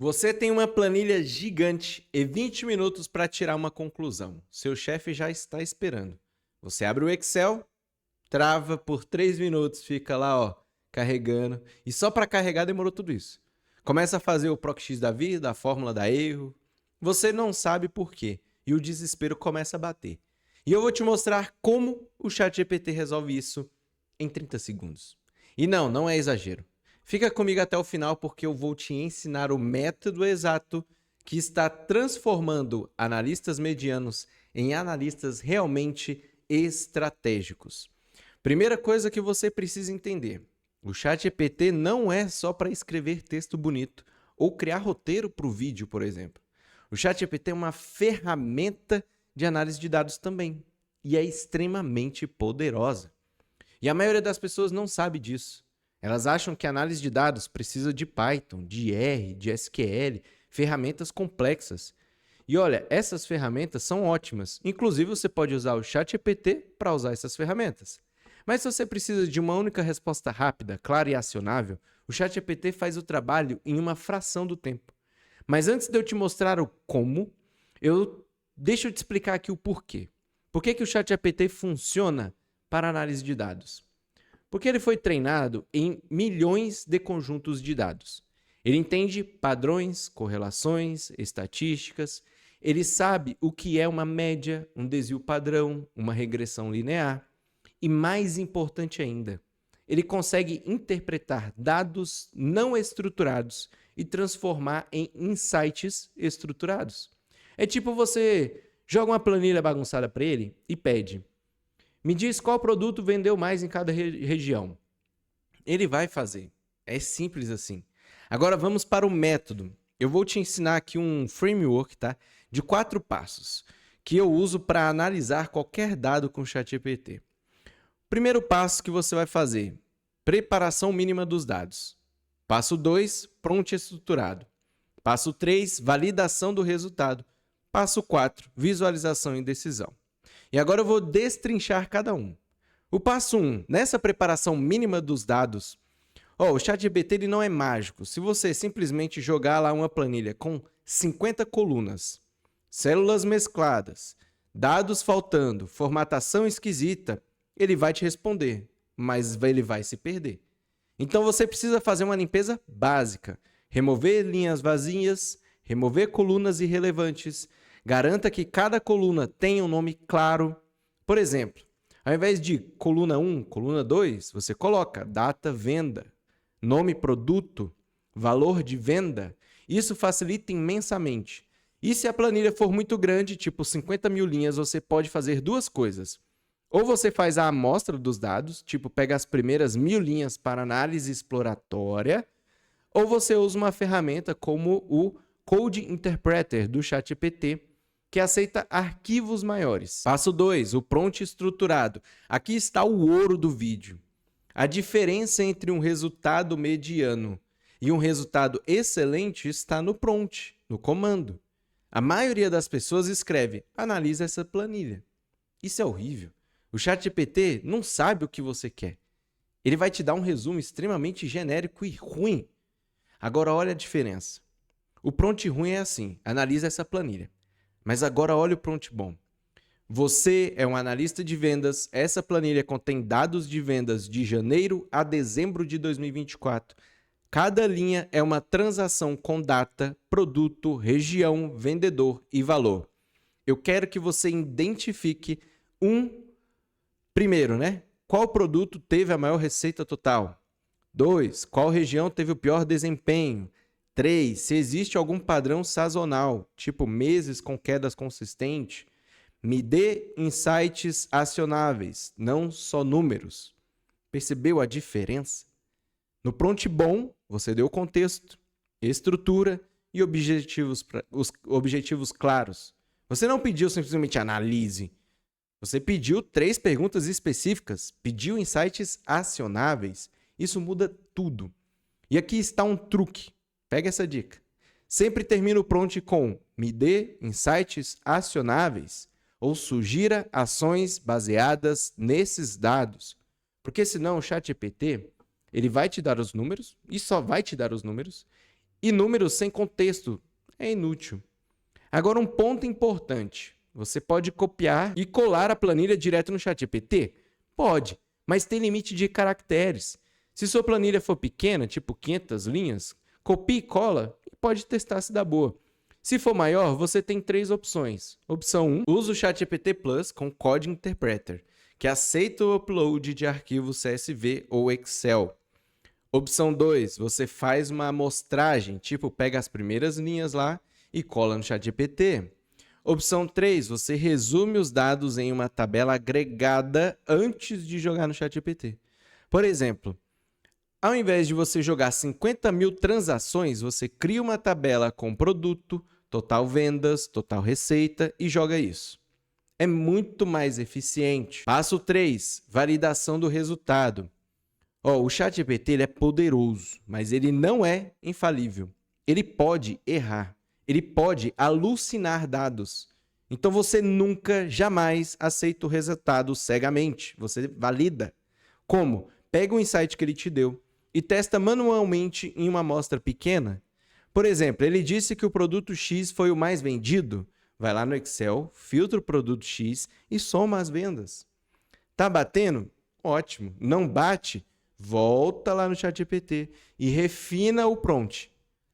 Você tem uma planilha gigante e 20 minutos para tirar uma conclusão. Seu chefe já está esperando. Você abre o Excel, trava por 3 minutos, fica lá, ó, carregando. E só para carregar demorou tudo isso. Começa a fazer o PROC-X da vida, a fórmula da erro. Você não sabe por quê e o desespero começa a bater. E eu vou te mostrar como o ChatGPT resolve isso em 30 segundos. E não é exagero. Fica comigo até o final porque eu vou te ensinar o método exato que está transformando analistas medianos em analistas realmente estratégicos. Primeira coisa que você precisa entender: o ChatGPT não é só para escrever texto bonito ou criar roteiro para o vídeo, por exemplo. O ChatGPT é uma ferramenta de análise de dados também e é extremamente poderosa. E a maioria das pessoas não sabe disso. Elas acham que a análise de dados precisa de Python, de R, de SQL, ferramentas complexas. E olha, essas ferramentas são ótimas. Inclusive, você pode usar o ChatGPT para usar essas ferramentas. Mas se você precisa de uma única resposta rápida, clara e acionável, o ChatGPT faz o trabalho em uma fração do tempo. Mas antes de eu te mostrar o como, deixa eu te explicar aqui o porquê. Por que o ChatGPT funciona para análise de dados? Porque ele foi treinado em milhões de conjuntos de dados. Ele entende padrões, correlações, estatísticas. Ele sabe o que é uma média, um desvio padrão, uma regressão linear. E mais importante ainda, ele consegue interpretar dados não estruturados e transformar em insights estruturados. É tipo você joga uma planilha bagunçada para ele e pede: me diz qual produto vendeu mais em cada região. Ele vai fazer. É simples assim. Agora vamos para o método. Eu vou te ensinar aqui um framework, tá? De 4 passos que eu uso para analisar qualquer dado com o ChatGPT. Primeiro passo que você vai fazer: preparação mínima dos dados. Passo 2, prompt estruturado. Passo 3, validação do resultado. Passo 4, visualização e decisão. E agora eu vou destrinchar cada um. O passo 1, nessa preparação mínima dos dados, o ChatGPT ele não é mágico. Se você simplesmente jogar lá uma planilha com 50 colunas, células mescladas, dados faltando, formatação esquisita, ele vai te responder, mas ele vai se perder. Então você precisa fazer uma limpeza básica. Remover linhas vazias, remover colunas irrelevantes. Garanta que cada coluna tenha um nome claro. Por exemplo, ao invés de coluna 1, coluna 2, você coloca data venda, nome produto, valor de venda. Isso facilita imensamente. E se a planilha for muito grande, tipo 50 mil linhas, você pode fazer duas coisas. Ou você faz a amostra dos dados, tipo pega as primeiras 1000 linhas para análise exploratória, ou você usa uma ferramenta como o Code Interpreter do ChatGPT, que aceita arquivos maiores. Passo 2, o prompt estruturado. Aqui está o ouro do vídeo. A diferença entre um resultado mediano e um resultado excelente está no prompt, no comando. A maioria das pessoas escreve: analisa essa planilha. Isso é horrível. O ChatGPT não sabe o que você quer. Ele vai te dar um resumo extremamente genérico e ruim. Agora olha a diferença. O prompt ruim é assim: analisa essa planilha. Mas agora olha o prompt bom. Você é um analista de vendas, essa planilha contém dados de vendas de janeiro a dezembro de 2024. Cada linha é uma transação com data, produto, região, vendedor e valor. Eu quero que você identifique primeiro, né? Qual produto teve a maior receita total? 2. Qual região teve o pior desempenho? 3. Se existe algum padrão sazonal, tipo meses com quedas consistentes. Me dê insights acionáveis, não só números. Percebeu a diferença? No prompt bom, você deu contexto, estrutura e os objetivos claros. Você não pediu simplesmente analise. Você pediu 3 perguntas específicas, pediu insights acionáveis. Isso muda tudo. E aqui está um truque. Pega essa dica. Sempre termina o prompt com me dê insights acionáveis ou sugira ações baseadas nesses dados. Porque senão o ChatGPT, ele vai te dar os números e só vai te dar os números E números sem contexto é inútil. Agora, um ponto importante. Você pode copiar e colar a planilha direto no ChatGPT? Pode, mas tem limite de caracteres. Se sua planilha for pequena, tipo 500 linhas, copie e cola e pode testar se dá boa. Se for maior, você tem 3 opções. Opção 1, usa o ChatGPT Plus com Code Interpreter, que aceita o upload de arquivos CSV ou Excel. Opção 2, você faz uma amostragem, tipo pega as primeiras linhas lá e cola no ChatGPT. Opção 3, você resume os dados em uma tabela agregada antes de jogar no ChatGPT. Por exemplo, ao invés de você jogar 50 mil transações, você cria uma tabela com produto, total vendas, total receita e joga isso. É muito mais eficiente. Passo 3, validação do resultado. O ChatGPT ele é poderoso, mas ele não é infalível. Ele pode errar. Ele pode alucinar dados. Então você nunca, jamais aceita o resultado cegamente. Você valida. Como? Pega o insight que ele te deu e testa manualmente em uma amostra pequena. Por exemplo, ele disse que o produto X foi o mais vendido. Vai lá no Excel, filtra o produto X e soma as vendas. Tá batendo? Ótimo. Não bate? Volta lá no ChatGPT e refina o prompt.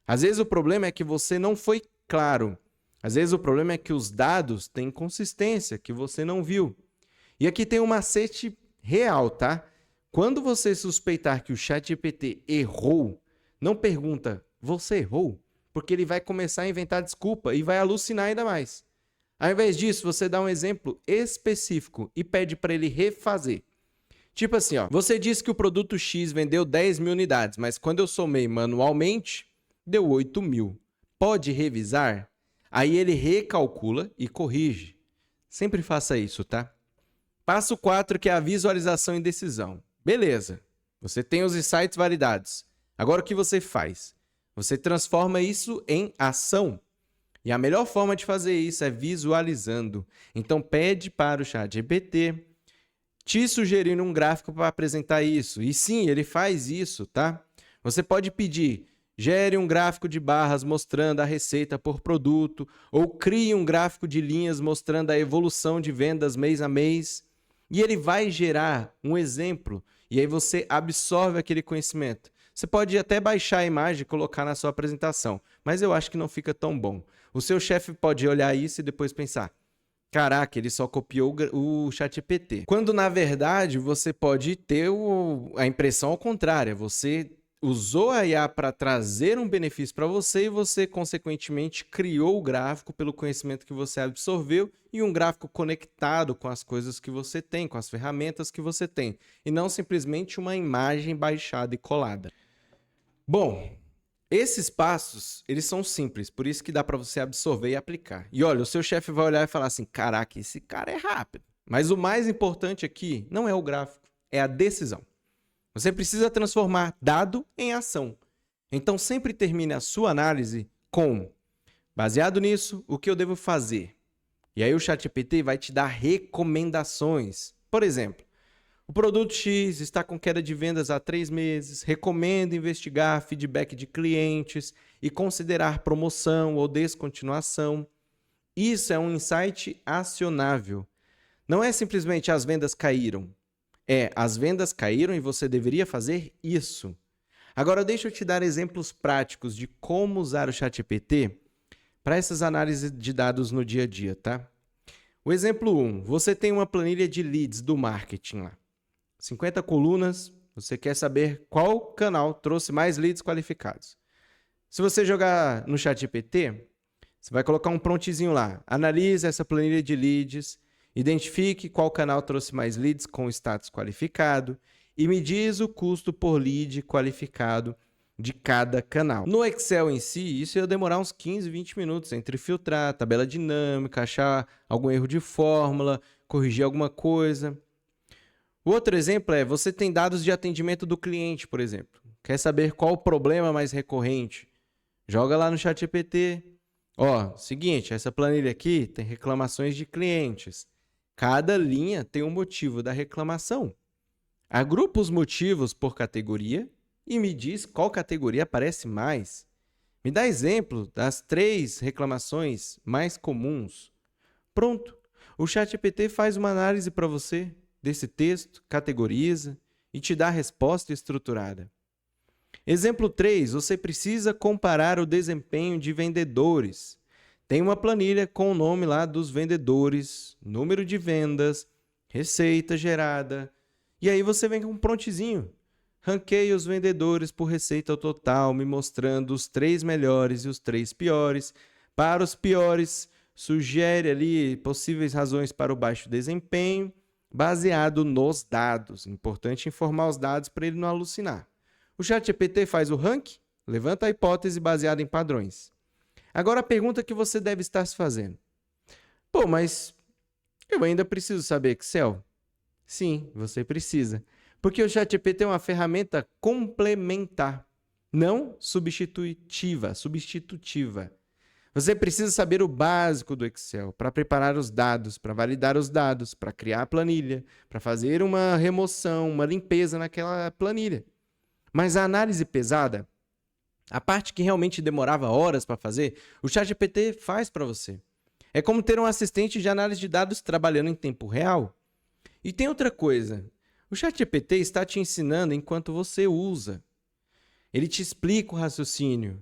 Às vezes o problema é que você não foi claro. Às vezes o problema é que os dados têm inconsistência, que você não viu. E aqui tem um macete real, tá? Quando você suspeitar que o ChatGPT errou, não pergunta, você errou? Porque ele vai começar a inventar desculpa e vai alucinar ainda mais. Ao invés disso, você dá um exemplo específico e pede para ele refazer. Tipo assim, você disse que o produto X vendeu 10 mil unidades, mas quando eu somei manualmente, deu 8 mil. Pode revisar? Aí ele recalcula e corrige. Sempre faça isso, tá? Passo 4, que é a visualização e decisão. Beleza, você tem os insights validados. Agora o que você faz? Você transforma isso em ação. E a melhor forma de fazer isso é visualizando. Então pede para o ChatGPT te sugerir um gráfico para apresentar isso. E sim, ele faz isso, tá? Você pode pedir, gere um gráfico de barras mostrando a receita por produto, ou crie um gráfico de linhas mostrando a evolução de vendas mês a mês. E ele vai gerar um exemplo, e aí você absorve aquele conhecimento. Você pode até baixar a imagem e colocar na sua apresentação, mas eu acho que não fica tão bom. O seu chefe pode olhar isso e depois pensar, caraca, ele só copiou o ChatGPT. Quando, na verdade, você pode ter a impressão ao contrário. Você usou a IA para trazer um benefício para você e você, consequentemente, criou o gráfico pelo conhecimento que você absorveu e um gráfico conectado com as coisas que você tem, com as ferramentas que você tem, e não simplesmente uma imagem baixada e colada. Bom, esses passos, eles são simples, por isso que dá para você absorver e aplicar. E olha, o seu chefe vai olhar e falar assim, caraca, esse cara é rápido. Mas o mais importante aqui não é o gráfico, é a decisão. Você precisa transformar dado em ação. Então, sempre termine a sua análise com, baseado nisso, o que eu devo fazer? E aí o ChatGPT vai te dar recomendações. Por exemplo, o produto X está com queda de vendas há 3 meses, recomendo investigar feedback de clientes e considerar promoção ou descontinuação. Isso é um insight acionável. Não é simplesmente as vendas caíram. As vendas caíram e você deveria fazer isso. Agora, deixa eu te dar exemplos práticos de como usar o ChatGPT para essas análises de dados no dia a dia, tá? O exemplo 1, você tem uma planilha de leads do marketing lá. 50 colunas, você quer saber qual canal trouxe mais leads qualificados. Se você jogar no ChatGPT, você vai colocar um promptzinho lá. Analise essa planilha de leads, identifique qual canal trouxe mais leads com status qualificado e me diz o custo por lead qualificado de cada canal. No Excel em si, isso ia demorar uns 15, 20 minutos entre filtrar, tabela dinâmica, achar algum erro de fórmula, corrigir alguma coisa. O outro exemplo é, você tem dados de atendimento do cliente, por exemplo. Quer saber qual o problema mais recorrente? Joga lá no ChatGPT. Seguinte, essa planilha aqui tem reclamações de clientes. Cada linha tem um motivo da reclamação. Agrupa os motivos por categoria e me diz qual categoria aparece mais. Me dá exemplo das 3 reclamações mais comuns. Pronto. O ChatGPT faz uma análise para você desse texto, categoriza e te dá a resposta estruturada. Exemplo 3, você precisa comparar o desempenho de vendedores. Tem uma planilha com o nome lá dos vendedores, número de vendas, receita gerada. E aí você vem com um prontezinho. Ranqueie os vendedores por receita total, me mostrando os 3 melhores e os 3 piores. Para os piores, sugere ali possíveis razões para o baixo desempenho, baseado nos dados. Importante informar os dados para ele não alucinar. O ChatGPT faz o ranking, levanta a hipótese baseada em padrões. Agora a pergunta que você deve estar se fazendo. Pô, mas eu ainda preciso saber Excel? Sim, você precisa. Porque o ChatGPT é uma ferramenta complementar, não substitutiva. Você precisa saber o básico do Excel para preparar os dados, para validar os dados, para criar a planilha, para fazer uma remoção, uma limpeza naquela planilha. Mas a análise pesada, a parte que realmente demorava horas para fazer, o ChatGPT faz para você. É como ter um assistente de análise de dados trabalhando em tempo real. E tem outra coisa. O ChatGPT está te ensinando enquanto você usa. Ele te explica o raciocínio.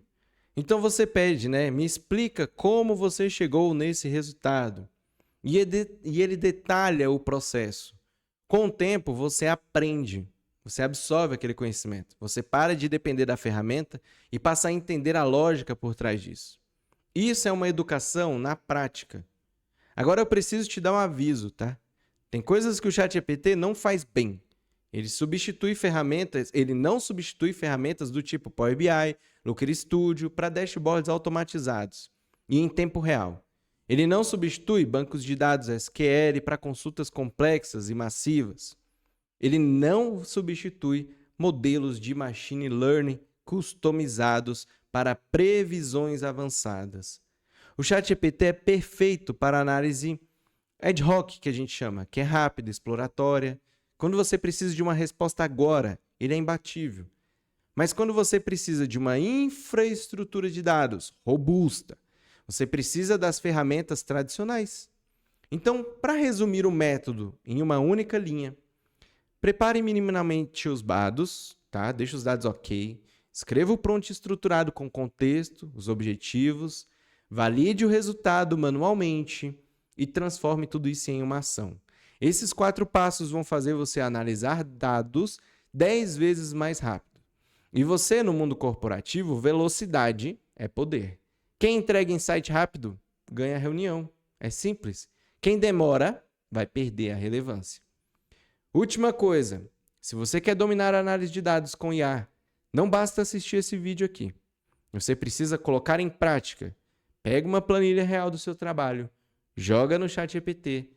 Então você pede, me explica como você chegou nesse resultado. E ele detalha o processo. Com o tempo, você aprende. Você absorve aquele conhecimento. Você para de depender da ferramenta e passa a entender a lógica por trás disso. Isso é uma educação na prática. Agora eu preciso te dar um aviso, tá? Tem coisas que o ChatGPT não faz bem. Ele não substitui ferramentas do tipo Power BI, Looker Studio para dashboards automatizados e em tempo real. Ele não substitui bancos de dados SQL para consultas complexas e massivas. Ele não substitui modelos de machine learning customizados para previsões avançadas. O ChatGPT é perfeito para análise ad hoc, que a gente chama, que é rápida, exploratória. Quando você precisa de uma resposta agora, ele é imbatível. Mas quando você precisa de uma infraestrutura de dados robusta, você precisa das ferramentas tradicionais. Então, para resumir o método em uma única linha, prepare minimamente os dados, tá? Deixe os dados ok. Escreva o prompt estruturado com contexto, os objetivos, valide o resultado manualmente e transforme tudo isso em uma ação. Esses 4 passos vão fazer você analisar dados 10 vezes mais rápido. E você, no mundo corporativo, velocidade é poder. Quem entrega insight rápido, ganha reunião. É simples. Quem demora, vai perder a relevância. Última coisa, se você quer dominar a análise de dados com IA, não basta assistir esse vídeo aqui. Você precisa colocar em prática. Pega uma planilha real do seu trabalho, joga no ChatGPT,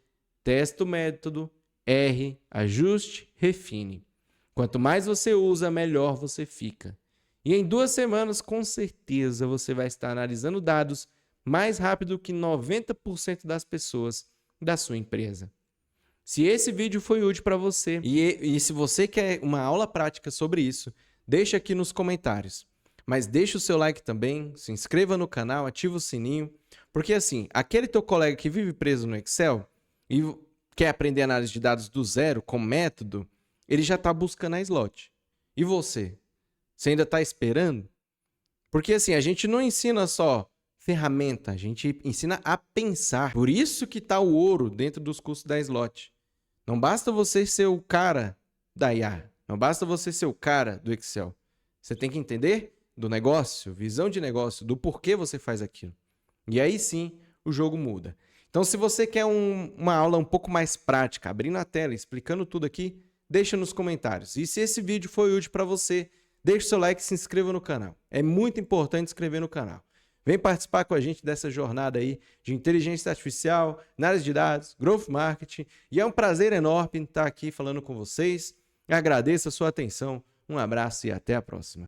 testa o método, erre, ajuste, refine. Quanto mais você usa, melhor você fica. E em 2 semanas, com certeza, você vai estar analisando dados mais rápido que 90% das pessoas da sua empresa. Se esse vídeo foi útil para você e se você quer uma aula prática sobre isso, deixa aqui nos comentários. Mas deixa o seu like também, se inscreva no canal, ativa o sininho, porque assim, aquele teu colega que vive preso no Excel e quer aprender análise de dados do zero com método, ele já está buscando a slot. E você? Você ainda está esperando? Porque assim, a gente não ensina só ferramenta, a gente ensina a pensar. Por isso que está o ouro dentro dos cursos da slot. Não basta você ser o cara da IA, não basta você ser o cara do Excel. Você tem que entender do negócio, visão de negócio, do porquê você faz aquilo. E aí sim, o jogo muda. Então, se você quer uma aula um pouco mais prática, abrindo a tela, explicando tudo aqui, deixa nos comentários. E se esse vídeo foi útil para você, deixa o seu like e se inscreva no canal. É muito importante se inscrever no canal. Vem participar com a gente dessa jornada aí de inteligência artificial, análise de dados, growth marketing. E é um prazer enorme estar aqui falando com vocês. Agradeço a sua atenção. Um abraço e até a próxima.